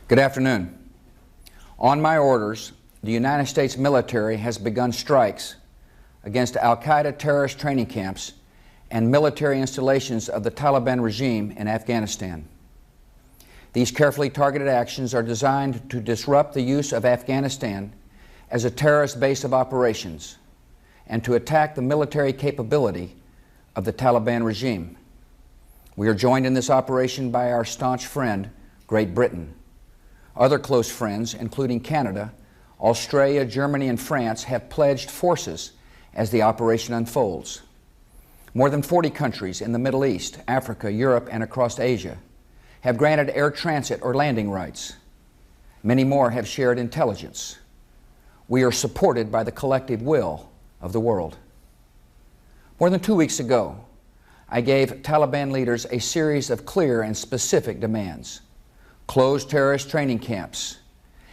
Good afternoon. On my orders, the United States military has begun strikes against al-Qaeda terrorist training camps and military installations of the Taliban regime in Afghanistan. These carefully targeted actions are designed to disrupt the use of Afghanistan as a terrorist base of operations and to attack the military capability of the Taliban regime. We are joined in this operation by our staunch friend, Great Britain. Other close friends, including Canada, Australia, Germany, and France, have pledged forces as the operation unfolds. More than 40 countries in the Middle East, Africa, Europe, and across Asia have granted air transit or landing rights. Many more have shared intelligence. We are supported by the collective will of the world. More than 2 weeks ago, I gave Taliban leaders a series of clear and specific demands. Close terrorist training camps,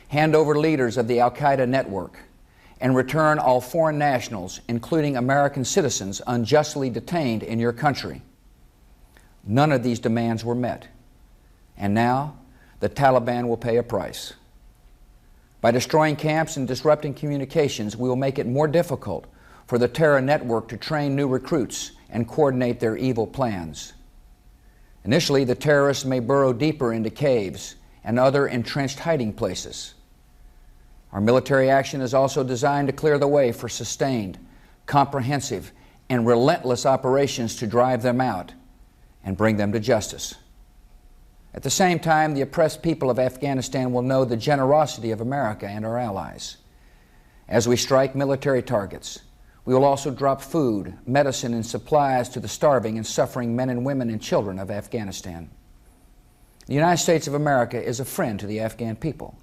hand over leaders of the al-Qaeda network, and return all foreign nationals, including American citizens unjustly detained in your country. None of these demands were met. And now, the Taliban will pay a price. By destroying camps and disrupting communications, we will make it more difficult for the terror network to train new recruits and coordinate their evil plans. Initially, the terrorists may burrow deeper into caves and other entrenched hiding places. Our military action is also designed to clear the way for sustained, comprehensive, and relentless operations to drive them out and bring them to justice. At the same time, the oppressed people of Afghanistan will know the generosity of America and our allies. As we strike military targets, we will also drop food, medicine, and supplies to the starving and suffering men and women and children of Afghanistan. The United States of America is a friend to the Afghan people,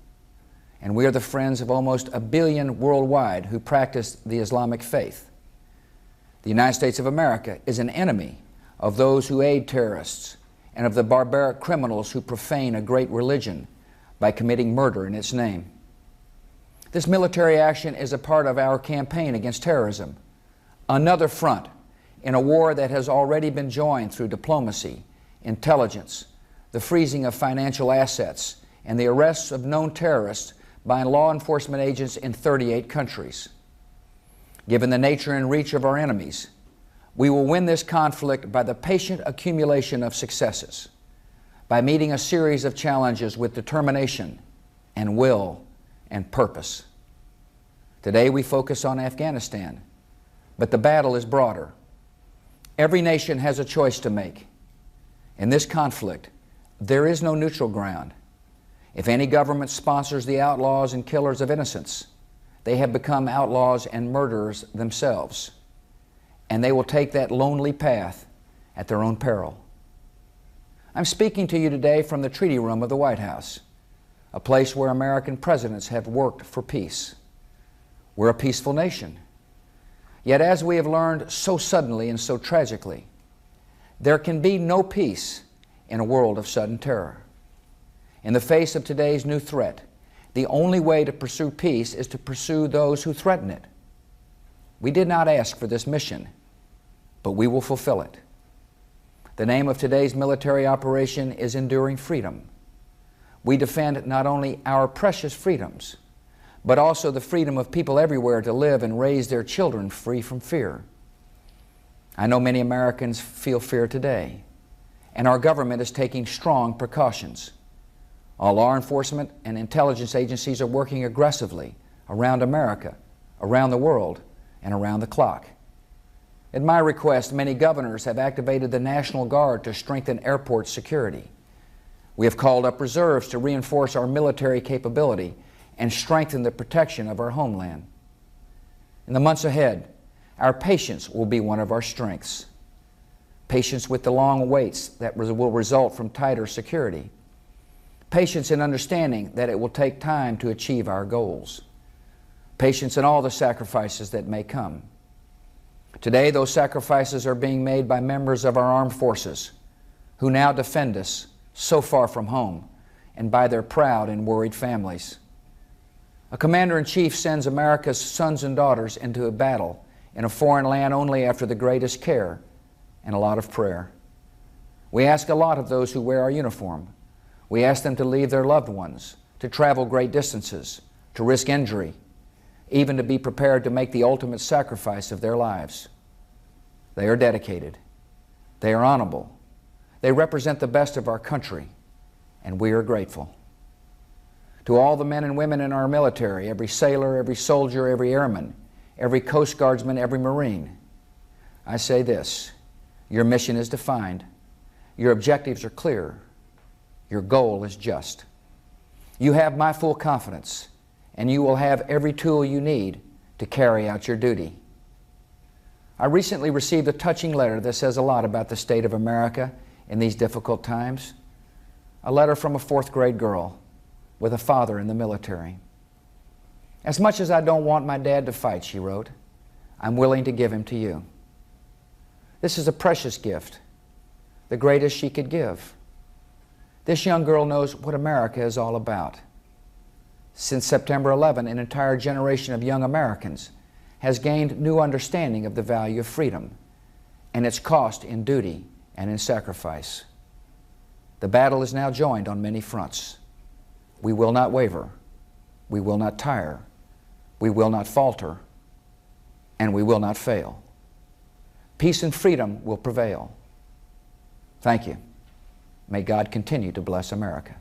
and we are the friends of almost 1 billion worldwide who practice the Islamic faith. The United States of America is an enemy of those who aid terrorists and of the barbaric criminals who profane a great religion by committing murder in its name. This military action is a part of our campaign against terrorism, another front in a war that has already been joined through diplomacy, intelligence, the freezing of financial assets, and the arrests of known terrorists by law enforcement agents in 38 countries. Given the nature and reach of our enemies, we will win this conflict by the patient accumulation of successes, by meeting a series of challenges with determination and will and purpose. Today we focus on Afghanistan, but the battle is broader. Every nation has a choice to make. In this conflict, there is no neutral ground. If any government sponsors the outlaws and killers of innocents, they have become outlaws and murderers themselves, and they will take that lonely path at their own peril. I'm speaking to you today from the treaty room of the White House, a place where American presidents have worked for peace. We're a peaceful nation. Yet as we have learned so suddenly and so tragically, there can be no peace in a world of sudden terror. In the face of today's new threat, the only way to pursue peace is to pursue those who threaten it. We did not ask for this mission, but we will fulfill it. The name of today's military operation is Enduring Freedom. We defend not only our precious freedoms, but also the freedom of people everywhere to live and raise their children free from fear. I know many Americans feel fear today, and our government is taking strong precautions. All law enforcement and intelligence agencies are working aggressively around America, around the world, and around the clock. At my request, many governors have activated the National Guard to strengthen airport security. We have called up reserves to reinforce our military capability and strengthen the protection of our homeland. In the months ahead, our patience will be one of our strengths. Patience with the long waits that will result from tighter security. Patience in understanding that it will take time to achieve our goals. Patience in all the sacrifices that may come. Today, those sacrifices are being made by members of our armed forces who now defend us so far from home, and by their proud and worried families. A commander-in-chief sends America's sons and daughters into a battle in a foreign land only after the greatest care and a lot of prayer. We ask a lot of those who wear our uniform. We ask them to leave their loved ones, to travel great distances, to risk injury, even to be prepared to make the ultimate sacrifice of their lives. They are dedicated. They are honorable. They represent the best of our country, and we are grateful. To all the men and women in our military, every sailor, every soldier, every airman, every Coast Guardsman, every Marine, I say this: your mission is defined, your objectives are clear, your goal is just. You have my full confidence, and you will have every tool you need to carry out your duty. I recently received a touching letter that says a lot about the state of America in these difficult times. A letter from a fourth-grade girl with a father in the military. As much as I don't want my dad to fight, she wrote, I'm willing to give him to you. This is a precious gift, the greatest she could give. This young girl knows what America is all about. Since September 11, an entire generation of young Americans has gained new understanding of the value of freedom and its cost in duty and in sacrifice. The battle is now joined on many fronts. We will not waver, we will not tire, we will not falter, and we will not fail. Peace and freedom will prevail. Thank you. May God continue to bless America.